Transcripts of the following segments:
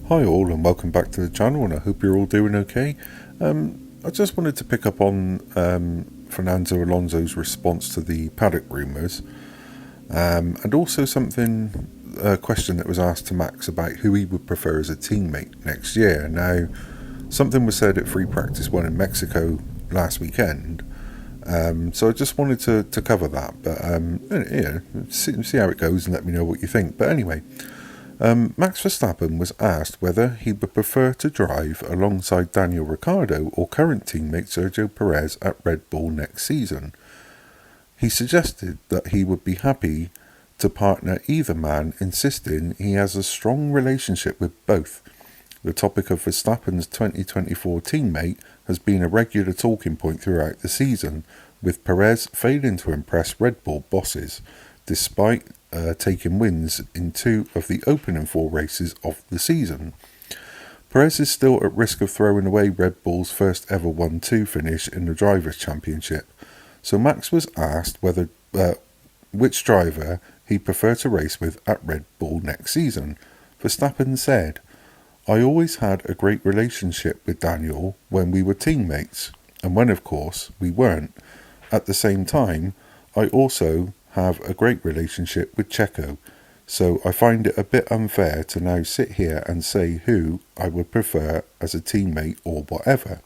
Hi all and welcome back to the channel, and I hope you're all doing okay. I just wanted to pick up on Fernando Alonso's response to the paddock rumours, and also a question that was asked to Max about who he would prefer as a teammate next year. Now, something was said at Free Practice 1 in Mexico last weekend, so I just wanted to cover that, but see how it goes and let me know what you think. But anyway, Max Verstappen was asked whether he would prefer to drive alongside Daniel Ricciardo or current teammate Sergio Perez at Red Bull next season. He suggested that he would be happy to partner either man, insisting he has a strong relationship with both. The topic of Verstappen's 2024 teammate has been a regular talking point throughout the season, with Perez failing to impress Red Bull bosses, despite taking wins in 2 of the opening 4 races of the season. Perez is still at risk of throwing away Red Bull's first ever 1-2 finish in the Drivers' Championship, so Max was asked whether which driver he'd prefer to race with at Red Bull next season. Verstappen said, "I always had a great relationship with Daniel when we were teammates, and when of course we weren't. At the same time, I also have a great relationship with Checo, so I find it a bit unfair to now sit here and say who I would prefer as a teammate or whatever.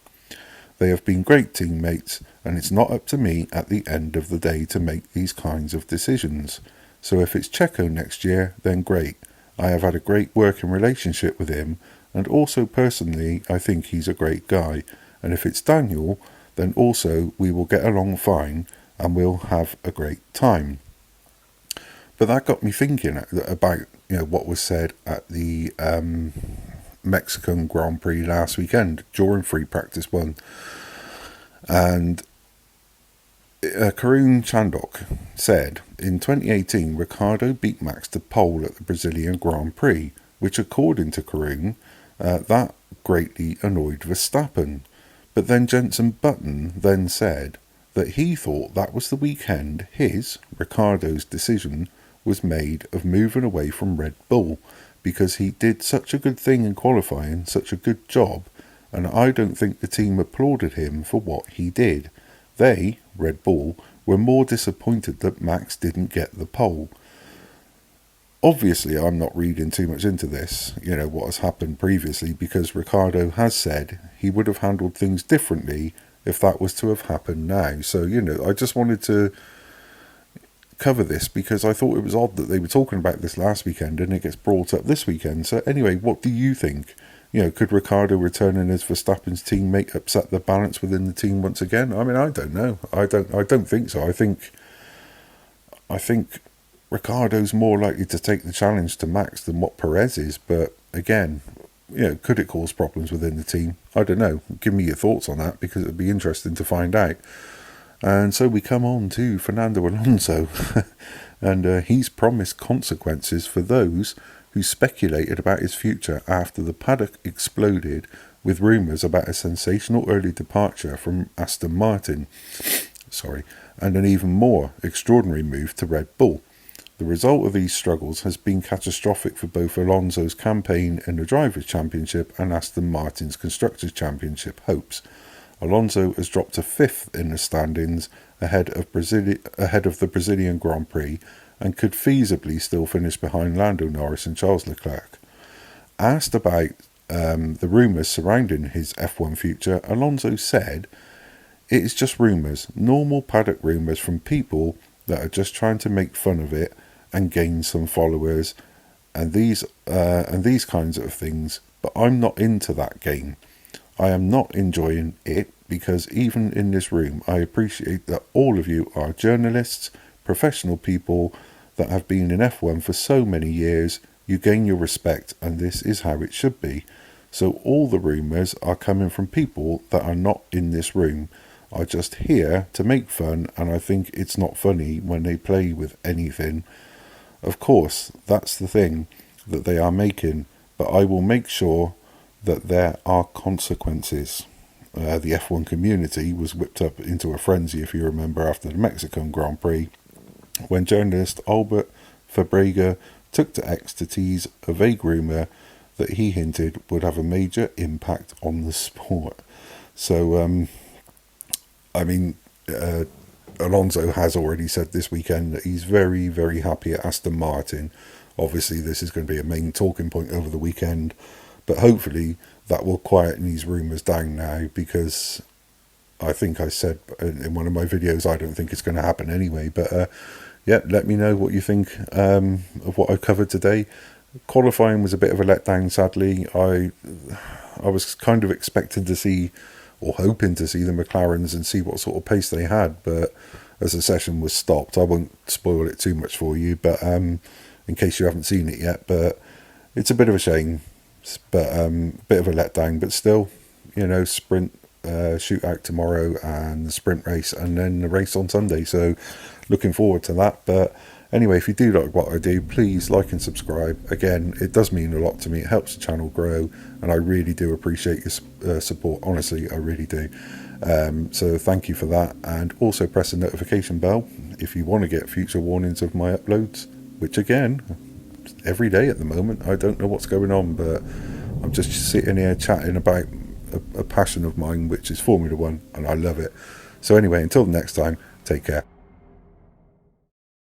They have been great teammates, and it's not up to me at the end of the day to make these kinds of decisions. So if it's Checo next year, then great. I have had a great working relationship with him, and also personally I think he's a great guy, and if it's Daniel, then also we will get along fine and we'll have a great time." But that got me thinking about what was said at the Mexican Grand Prix last weekend during Free Practice 1. And Karun Chandok said, in 2018, Ricciardo beat Max to pole at the Brazilian Grand Prix, which according to Karun, that greatly annoyed Verstappen. But then Jenson Button then said that he thought that was the weekend Ricciardo's decision was made of moving away from Red Bull, because he did such a good thing in qualifying, such a good job, and I don't think the team applauded him for what he did. They, Red Bull, were more disappointed that Max didn't get the pole. Obviously, I'm not reading too much into this, what has happened previously, because Ricciardo has said he would have handled things differently if that was to have happened now. So, I just wanted to cover this because I thought it was odd that they were talking about this last weekend and it gets brought up this weekend. So anyway, what do you think? Could Ricciardo returning as Verstappen's teammate upset the balance within the team once again? I mean, I don't know. I don't think so. I think Ricciardo's more likely to take the challenge to Max than what Perez is, but again, could it cause problems within the team? I don't know. Give me your thoughts on that, because it'd be interesting to find out. And so we come on to Fernando Alonso, and he's promised consequences for those who speculated about his future after the paddock exploded with rumours about a sensational early departure from Aston Martin, and an even more extraordinary move to Red Bull. The result of these struggles has been catastrophic for both Alonso's campaign in the Drivers' Championship and Aston Martin's Constructors' Championship hopes. Alonso has dropped to 5th in the standings ahead of the Brazilian Grand Prix, and could feasibly still finish behind Lando Norris and Charles Leclerc. Asked about the rumours surrounding his F1 future, Alonso said, "It is just rumours, normal paddock rumours from people that are just trying to make fun of it and gain some followers and these kinds of things, but I'm not into that game. I am not enjoying it, because even in this room I appreciate that all of you are journalists, professional people that have been in F1 for so many years. You gain your respect, and this is how it should be. So all the rumours are coming from people that are not in this room, are just here to make fun, and I think it's not funny when they play with anything. Of course, that's the thing that they are making, but I will make sure that there are consequences." The F1 community was whipped up into a frenzy, if you remember, after the Mexican Grand Prix, when journalist Albert Fabrega took to X to tease a vague rumour that he hinted would have a major impact on the sport. So, I mean, Alonso has already said this weekend that he's very, very happy at Aston Martin. Obviously, this is going to be a main talking point over the weekend, but hopefully that will quieten these rumours down now, because I think I said in one of my videos I don't think it's going to happen anyway. But yeah, let me know what you think of what I covered today. Qualifying was a bit of a letdown, sadly. I was kind of expecting to see, or hoping to see, the McLarens and see what sort of pace they had, but as the session was stopped, I won't spoil it too much for you, but in case you haven't seen it yet. But it's a bit of a shame, but bit of a letdown, but still, sprint shootout tomorrow and the sprint race, and then the race on Sunday, so looking forward to that. But anyway, if you do like what I do, please like and subscribe. Again, it does mean a lot to me. It helps the channel grow, and I really do appreciate your support. Honestly, I really do. So thank you for that, and also press the notification bell if you want to get future warnings of my uploads, which again, every day at the moment. I don't know what's going on, but I'm just sitting here chatting about a passion of mine, which is Formula One, and I love it. So anyway, until next time, take care.